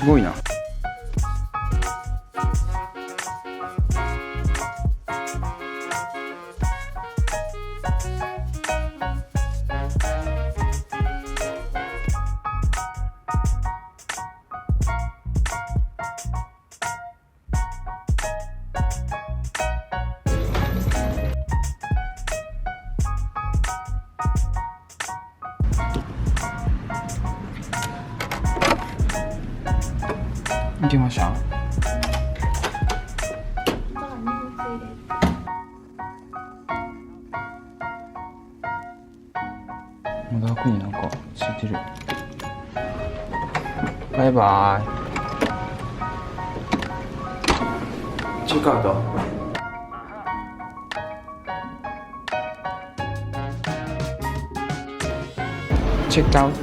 ごいな。行きました。まだ枠になんかついてる。バイバイ。チェックアウト。チェックアウト。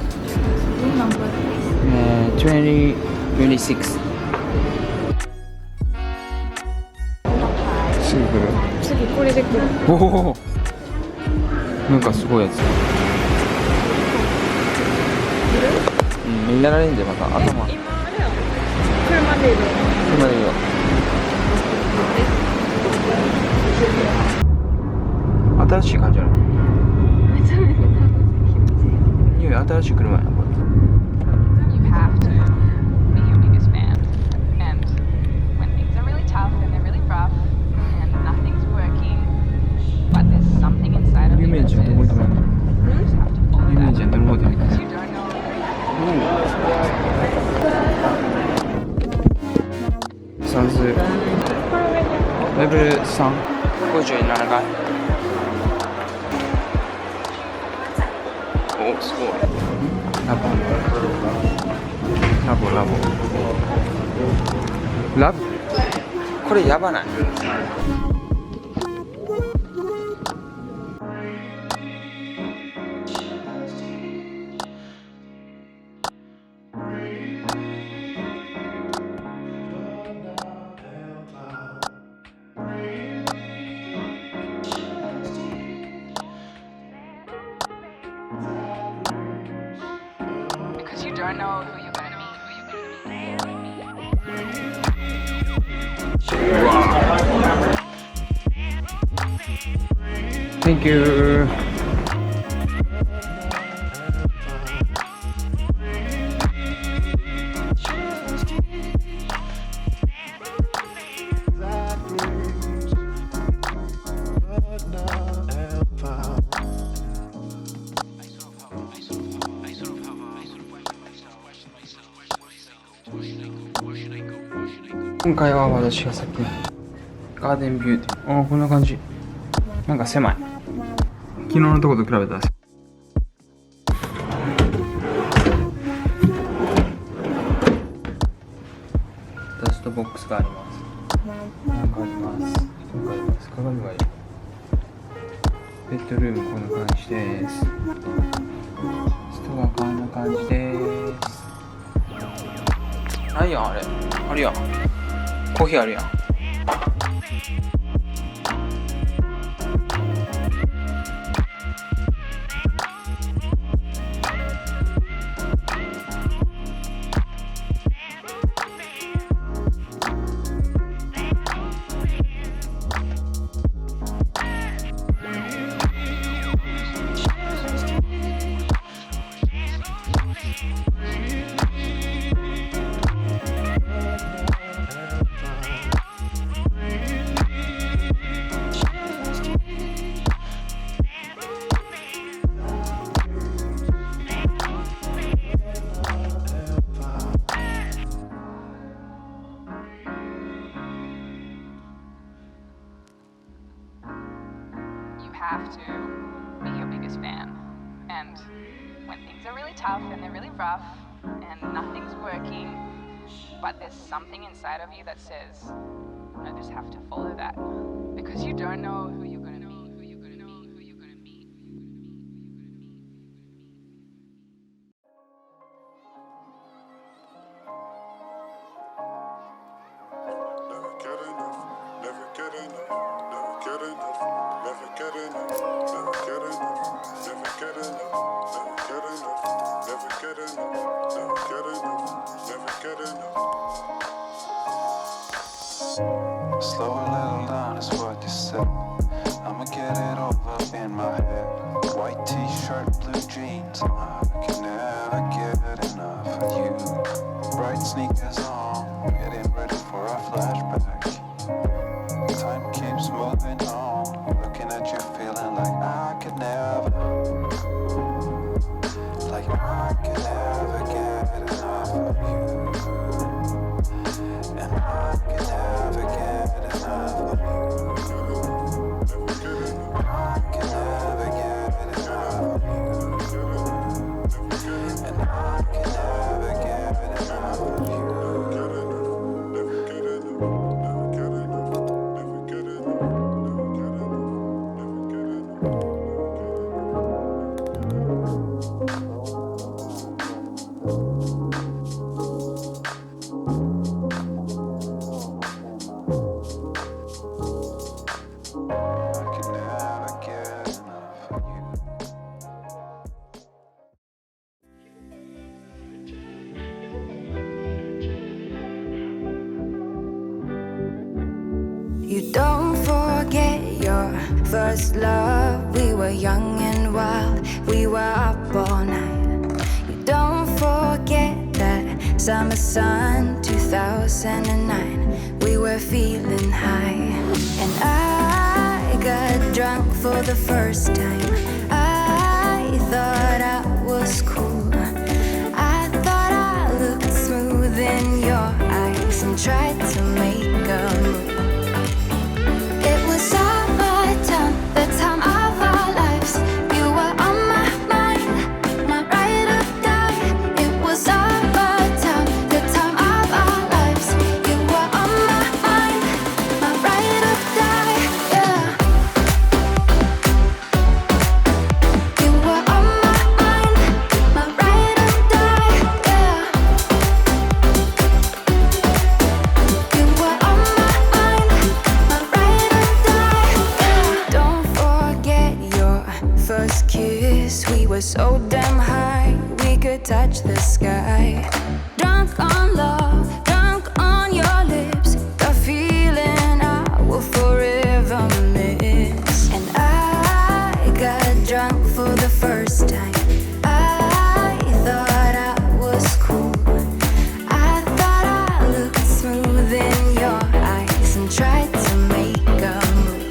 2026。すぐ来る。次これで来る。おお。なんかすごいやつ。うん、みんなられんでまた頭。今あれや。車でいる。車でいいよ。新しい感じある。いや新しい車やなこれ。有名人はどこに泊まるの？有名人はどこに泊まるの？サンズレベル3、57階。お、すごい。ラボラボ。これやばない？Don't know who you're gonna meet. Thank you. 今回は私がさっきガーデンビューティー。こんな感じ。なんか狭い。昨日のとこと比べたらダストボックスがあります。なんかあります。鏡がある。ベッドルームこんな感じです。ストアこんな感じです。ないやんあれ。あるやん。コーヒーあるやん。Have to be your biggest fan. And when things are really tough and they're really rough and nothing's working, but there's something inside of you that says, I just have to follow that. Because you don't know who you're going to meet. Never get enough. Slow a little down is what you said. I'ma get it over in my head. White t-shirt, blue jeans. I can never get enough of you. Bright sneakers on, getting ready for a flashback. Time keeps moving on, looking at you feeling like I could never, like I could never get enough of you. And I could never get enough of you. I could never get enough of you. And I could never get enough of you. You don't forget your first love. We were young and wild, we were up all night. You don't forget that summer sun 2009. We were feeling high, and I got drunk for the first time. I thought I was cool. I thought I looked smooth in your eyes and tried to make a move. It was summertime, the time of our lives. You were on my mind, my ride or die. It was summertime, the time of our lives. You were on my mind, my ride or die. Yeah. You were on my mind, my ride or die. Yeah. You were on my mind, my ride or die. Yeah. Don't forget your first kiss. We were so damn high, we could touch the sky. Drunk on love, drunk on your lips. The feeling I will forever miss. And I got drunk for the first time. I thought I was cool. I thought I looked smooth in your eyes and tried to make a move.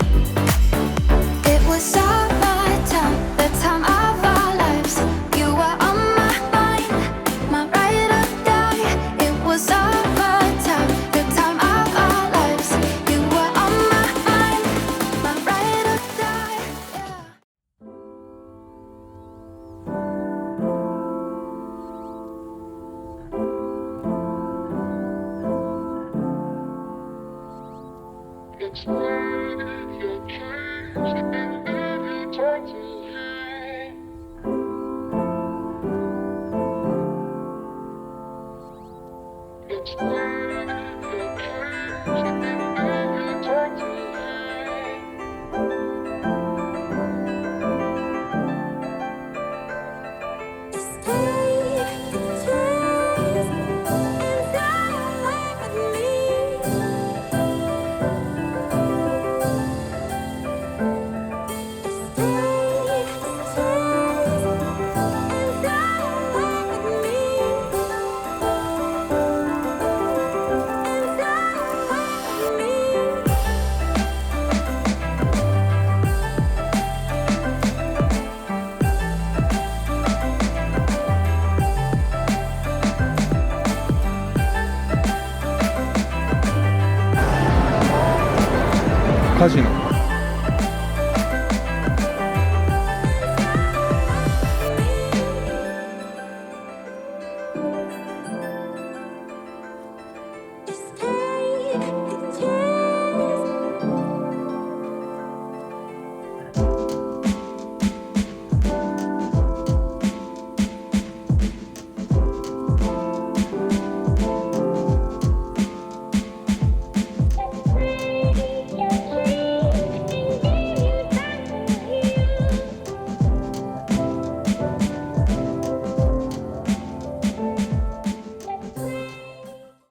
It was summertime, the time of our lives. You were on my mind, my ride or die. It was summertime, the time of our lives. You were on my mind, my ride or die. Yeah.カジノ